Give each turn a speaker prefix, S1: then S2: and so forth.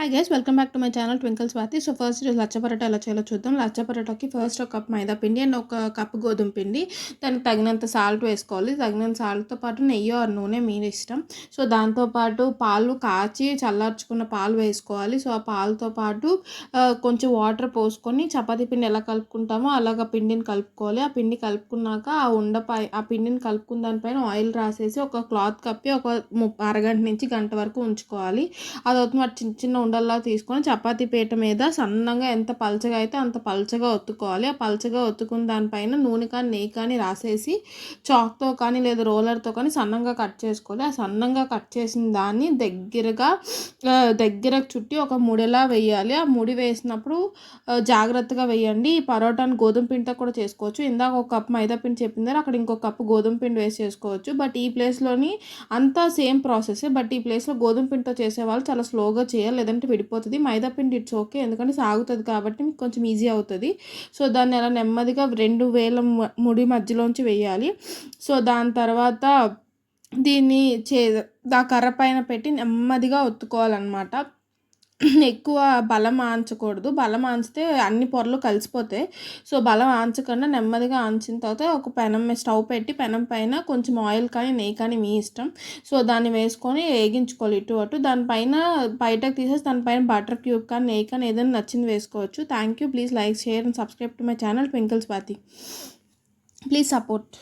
S1: Hi guys, welcome back to my channel twinkle Swathi. So first ఈరోజు లచ్చ పరోటా ఎలా చేయాలో చూద్దాం. లచ్చ పరోటాకి ఫస్ట్ 1 కప్ మైదా పిండి అండ్ 1 కప్ గోధుమ పిండి, దానికి తగినంత సాల్ట్ వేసుకోవాలి. తగినంత సాల్ట్తో పాటు నెయ్యి ఆర్ నూనె మీ ఇష్టం. సో దాంతోపాటు పాలు కాచి చల్లార్చుకున్న పాలు వేసుకోవాలి. సో ఆ పాలతో పాటు కొంచెం వాటర్ పోసుకొని చపాతీ పిండి ఎలా కలుపుకుంటామో అలాగ పిండిని కలుపుకోవాలి. ఆ పిండి కలుపుకున్నాక ఆ పిండిని కలుపుకున్న దానిపైన ఆయిల్ రాసేసి ఒక క్లాత్ కప్పి ఒక అరగంట నుంచి గంట వరకు ఉంచుకోవాలి. అదవుతుంది వాటి చిన్న చిన్న ఉండల్లా తీసుకొని చపాతీ పీట మీద సన్నంగా ఎంత పలచగా అయితే అంత పలచగా ఒత్తుకోవాలి. ఆ పలచగా ఒత్తుకున్న దానిపైన నూనె కానీ నెయ్యి కానీ రాసేసి చాక్తో కానీ లేదా రోలర్తో కానీ సన్నంగా కట్ చేసుకోవాలి. ఆ సన్నంగా కట్ చేసిన దాన్ని దగ్గరకు చుట్టి ఒక ముడిలా వేయాలి. ఆ ముడి వేసినప్పుడు జాగ్రత్తగా వేయండి. ఈ పరోటాను గోధుమ పిండితో కూడా చేసుకోవచ్చు. ఇందాక 1 కప్ మైదా పిండి చెప్పింది, అక్కడ ఇంకొక కప్పు గోధుమ పిండి వేసి చేసుకోవచ్చు. బట్ ఈ ప్లేస్లోని అంతా సేమ్ ప్రాసెస్. బట్ ఈ ప్లేస్లో గోధుమ పిండితో చేసేవాళ్ళు చాలా స్లోగా చేయాలి, లేదంటే విడిపోతుంది. మైదా పిండి ఇట్స్ ఓకే, ఎందుకంటే సాగుతుంది కాబట్టి మీకు కొంచెం ఈజీ అవుతుంది. సో దాన్ని అలా నెమ్మదిగా 2 వేల ముడి మధ్యలోంచి వేయాలి. సో దాని తర్వాత దీన్ని కర్ర పైన పెట్టి నెమ్మదిగా ఒత్తుకోవాలన్నమాట. ఎక్కువ బలం ఆంచకూడదు. బలం ఆంచితే అన్ని పొరలు కలిసిపోతాయి. సో బలం ఆంచకుండా నెమ్మదిగా ఆంచిన తర్వాత ఒక పెనం స్టవ్ పెట్టి పెనం పైన కొంచెం ఆయిల్ కానీ నెయ్యి కానీ మీ ఇష్టం. సో దాన్ని వేసుకొని వేగించుకోవాలి ఇటు అటు. దానిపైన బయటకు తీసేసి దానిపైన బటర్ క్యూబ్ కానీ నెయ్యి కానీ ఏదైనా నచ్చింది వేసుకోవచ్చు. Thank you. Please like, share and subscribe to my channel twinkle Swathi. Please support.